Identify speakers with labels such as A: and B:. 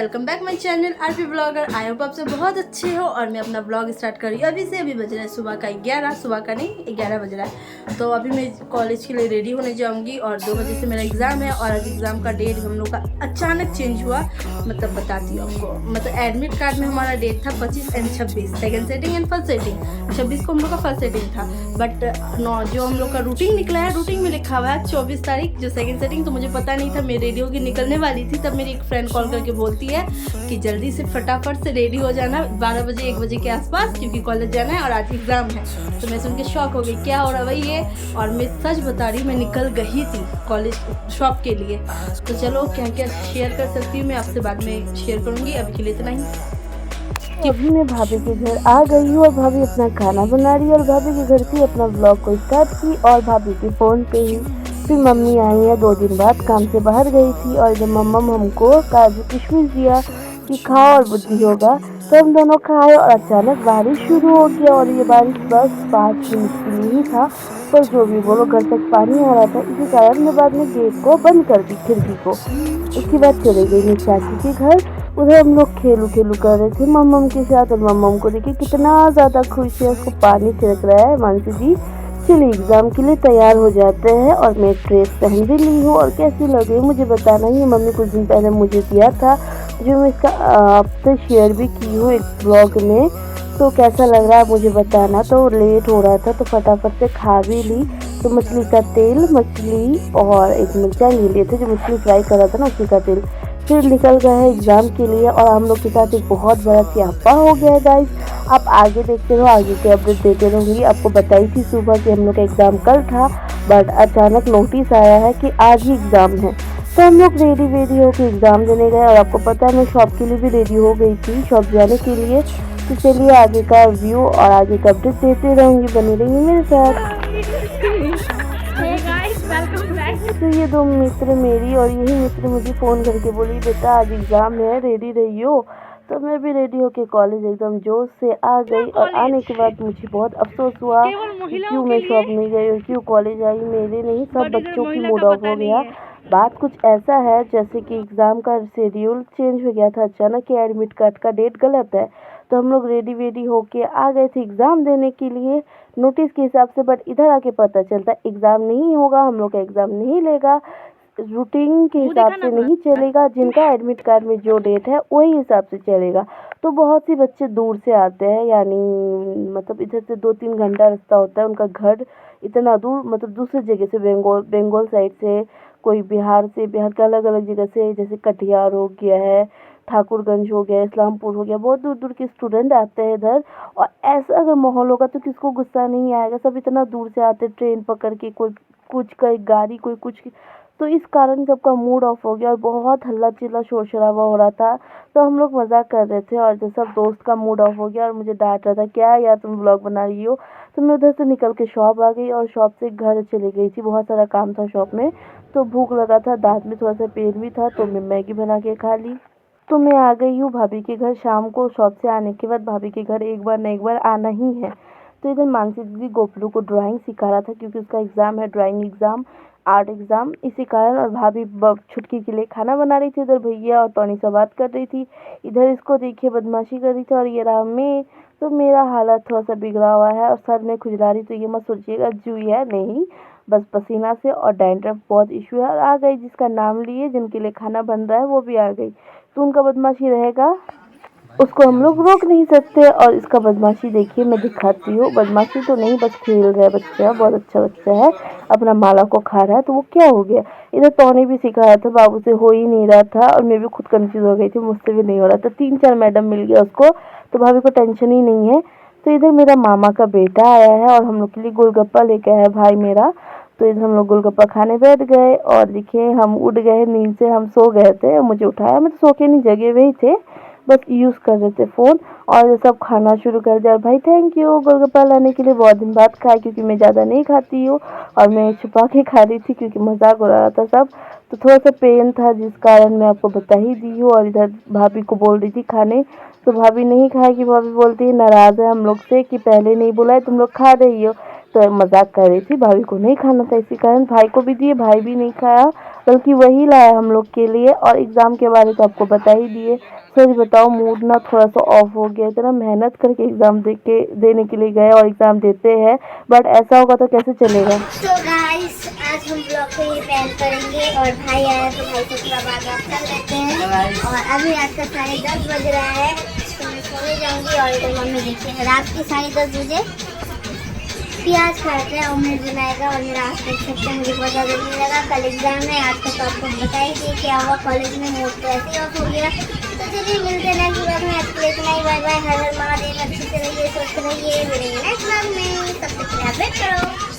A: Welcome back my channel RP blogger. I hope आप सब बहुत अच्छे हो और मैं अपना ब्लॉग स्टार्ट कर रही हूँ अभी से। अभी बज रहा है सुबह का 11, सुबह का नहीं 11 बज रहा है। तो अभी मैं कॉलेज के लिए रेडी होने जाऊँगी और 2 बजे से मेरा एग्ज़ाम है। और आज एग्ज़ाम का डेट हम लोग का अचानक चेंज हुआ। मतलब बताती हूँ आपको, मतलब एडमिट कार्ड में हमारा डेट था 25 and 26, second setting and first setting. 26 को हम लोग का फर्स्ट सेटिंग था, बट जो हम लोग का रूटीन निकला है, रूटीन में लिखा हुआ है 24 तारीख जो सेकेंड सेटिंग। तो मुझे पता नहीं था, मैं रेडी होकर निकलने वाली थी, तब मेरी एक फ्रेंड कॉल करके बोलती है कि जल्दी से फटाफट से रेडी हो जाना 12 बजे 1 बजे के आसपास, क्योंकि कॉलेज जाना है और आज एग्ज़ाम है। तो मैं सुन के शॉक हो गई, क्या हो रहा भाई ये। और मैं सच बता रही, मैं निकल गई थी कॉलेज शॉप के लिए। तो चलो क्या क्या शेयर कर सकती हूँ मैं आपसे बाद में शेयर करूँगी, अभी के लिए इतना ही।
B: अभी मैं भाभी के घर आ गई हूँ और भाभी अपना खाना बना रही है और भाभी के घर से अपना ब्लॉग को स्टार्ट की और भाभी के फ़ोन पे ही फिर मम्मी आई है 2 दिन बाद, काम से बाहर गई थी। और जब मम्मा हमको काजू किशमिश दिया कि खाओ और बुद्धि होगा, तो हम दोनों खाए और अचानक बारिश शुरू हो गया। और ये बारिश बस 5 मिनट के लिए ही था, पर जो भी बोलो घर तक पानी आ रहा था। इसी कारण मैं बाद में गेट को बंद कर दी, खिड़की को। उसके बाद चले गई मैं चाची के घर। उधर हम लोग खेलू कर रहे थे मम्मम के साथ और मम्मम को देखिए कितना ज़्यादा खुश है, उसको पानी छिड़क रहा है। मानसी जी चलिए एग्ज़ाम के लिए तैयार हो जाते हैं और मैं ड्रेस पहन भी ली हूँ। और कैसी लगी मुझे बताना ही। मम्मी कुछ दिन पहले मुझे दिया था, जो मैं इसका आपसे शेयर भी की हूँ एक ब्लॉग में। तो कैसा लग रहा है मुझे बताना। तो लेट हो रहा था तो फटाफट से खा भी ली। तो मछली का तेल, मछली और एक मिर्चा ले लिए थे, जो मछली फ्राई कर रहा था ना उसी का तेल। फिर निकल गए हैं एग्ज़ाम के लिए और हम लोग के साथ एक बहुत बड़ा स्यापा हो गया है गाइस। आप आगे देखते रहो, आगे के अपडेट देते रहूँगी। आपको बताई थी सुबह कि हम लोग का एग्ज़ाम कल था, बट अचानक नोटिस आया है कि आज ही एग्ज़ाम है। तो हम लोग रेडी होकर एग्ज़ाम देने गए और आपको पता है मैं शॉप के लिए भी रेडी हो गई थी, शॉप जाने के लिए। तो चलिए आगे का व्यू और आगे का अपडेट देते रहूँगी, बनी रहिए मेरे साथ। तो ये 2 मित्र मेरी और यही मित्र मुझे फ़ोन करके बोली बेटा आज एग्ज़ाम है, रेडी रहियो। तो मैं भी रेडी होके कॉलेज एकदम जोश से आ गई। और आने के बाद मुझे बहुत अफसोस हुआ कि क्यों मैं शॉप नहीं गई और क्यों कॉलेज आई। मेरे नहीं, सब बच्चों की मूड ऑफ हो गया। बात कुछ ऐसा है जैसे कि एग्ज़ाम का शेड्यूल चेंज हो गया था अचानक कि एडमिट कार्ड का डेट गलत है। तो हम लोग रेडी होके आ गए थे एग्ज़ाम देने के लिए नोटिस के हिसाब से। बट इधर आके पता चलता एग्ज़ाम नहीं होगा, हम लोग का एग्ज़ाम नहीं लेगा, रूटीन के हिसाब से नहीं चलेगा, जिनका एडमिट कार्ड में जो डेट है वही हिसाब से चलेगा। तो बहुत सी बच्चे दूर से आते हैं, यानी मतलब इधर से 2-3 घंटा रास्ता होता है उनका घर इतना दूर, मतलब दूसरी जगह से, बंगाल साइड से, कोई बिहार से, बिहार के अलग अलग जगह से, जैसे कटिहार हो गया है, ठाकुरगंज हो गया, इस्लामपुर हो गया, बहुत दूर दूर के स्टूडेंट आते हैं इधर। और ऐसा अगर माहौल होगा तो किसको गुस्सा नहीं आएगा। सब इतना दूर से आते ट्रेन पकड़ के, कोई कुछ का गाड़ी, कोई कुछ। तो इस कारण सबका मूड ऑफ हो गया और बहुत हल्ला चिल्ला शोर शराबा हो रहा था। तो हम लोग मजाक कर रहे थे और जब सब दोस्त का मूड ऑफ हो गया और मुझे डांट रहा था क्या यार तुम ब्लॉग बना रही हो। तो मैं उधर से निकल के शॉप आ गई और शॉप से घर चली गई थी, बहुत सारा काम था शॉप में। तो भूख लगा था, दांत में थोड़ा सा पेन भी था, तो मैं मैगी बना के खा ली। तो मैं आ गई हूँ भाभी के घर। शाम को शॉप से आने के बाद भाभी के घर एक बार न एक बार आना ही है। तो इधर मानसी दीदी गोपलू को ड्राइंग सिखा रहा था, क्योंकि उसका एग्ज़ाम है, ड्राइंग एग्ज़ाम, आर्ट एग्ज़ाम। इसी कारण और भाभी छुटकी के लिए खाना बना रही थी। इधर भैया और टॉनी से बात कर रही थी, इधर इसको देखिए बदमाशी कर रही थी। और ये रहा मैं। तो मेरा हालत थोड़ा सा बिगड़ा हुआ है और सर में खुजला तो ये मत सोचिएगा जुई है, नहीं, बस पसीना से और डैंड्रफ बहुत इशू है। और आ गई जिसका नाम लिए, जिनके लिए खाना बन रहा है वो भी आ गई। तो उनका बदमाशी रहेगा, उसको हम लोग रोक नहीं सकते। और इसका बदमाशी देखिए, मैं दिखाती हूँ। बदमाशी तो नहीं, बस खेल रहा है बच्चा, बहुत अच्छा बच्चा है, अपना माला को खा रहा है। तो वो क्या हो गया, इधर टॉनी भी सिखा रहा था, बाबू से हो ही नहीं रहा था और मैं भी खुद कंफ्यूज हो गई थी, मुझसे भी नहीं हो रहा था। 3-4 मैडम मिल गया उसको, तो भाभी को टेंशन ही नहीं है। तो इधर मेरा मामा का बेटा आया है और हम लोग के लिए गोलगप्पा लेके आया है भाई मेरा। तो इधर हम लोग गोलगप्पा खाने बैठ गए और देखिए हम उठ गए नींद से, हम सो गए थे, मुझे उठाया, मैं तो सो के नहीं जगे हुए ही थे, बस यूज़ कर रहे थे फ़ोन। और सब खाना शुरू कर दिया। और भाई थैंक यू गोलगप्पा लाने के लिए, बहुत दिन बाद खाया, क्योंकि मैं ज़्यादा नहीं खाती हूँ और मैं छुपा के खा रही थी क्योंकि मजाक उड़ा रहा था सब। तो थोड़ा सा पेन था जिस कारण मैं आपको बता ही दी हूँ। और इधर भाभी को बोल रही थी खाने, तो भाभी नहीं खाएगी। भाभी बोलती है नाराज़ है हम लोग से कि पहले नहीं बुलाए, तुम लोग खा रही हो। तो मजाक कर रही थी, भाभी को नहीं खाना था इसी कारण भाई को भी दिए, भाई भी नहीं खाया, बल्कि वही लाया हम लोग के लिए। और एग्ज़ाम के बारे में तो आपको बता ही दिए। सच बताओ मूड ना थोड़ा सा ऑफ हो गया, इतना मेहनत करके एग्ज़ाम देने के लिए गए और एग्ज़ाम देते हैं, बट ऐसा होगा तो कैसे चलेगा।
C: तो गाइस आज हम ब्लॉग को ये पैन करेंगे और भाई आया तो भाई को थोड़ा बात कर लेते हैं। और अभी रात का 10:30 बज रहा है, तो मैं सोने जाऊंगी। और इधर मम्मी देखिए रात के 10:30 बजे प्याज काट रहे हैं, ऑमलेट बनाएगा। और मेरा आज देख सकते हैं, मुझे बहुत ज़्यादा नहीं लगा, कल एग्जाम है। आज का तो आपको बता ही दिए क्या हुआ कॉलेज में, मूड तो ऐसे ही ऑफ हो गया। तो चलिए मिलते हैं नेक्स्ट ब्लॉग में, आज के लिए इतना ही। बाय बाय, हर हर महादेव, अच्छे से रहिए, स्वस्थ रहिए, मिलेंगे नेक्स्ट ब्लॉग में, तब तक के लिए आप वेट करो।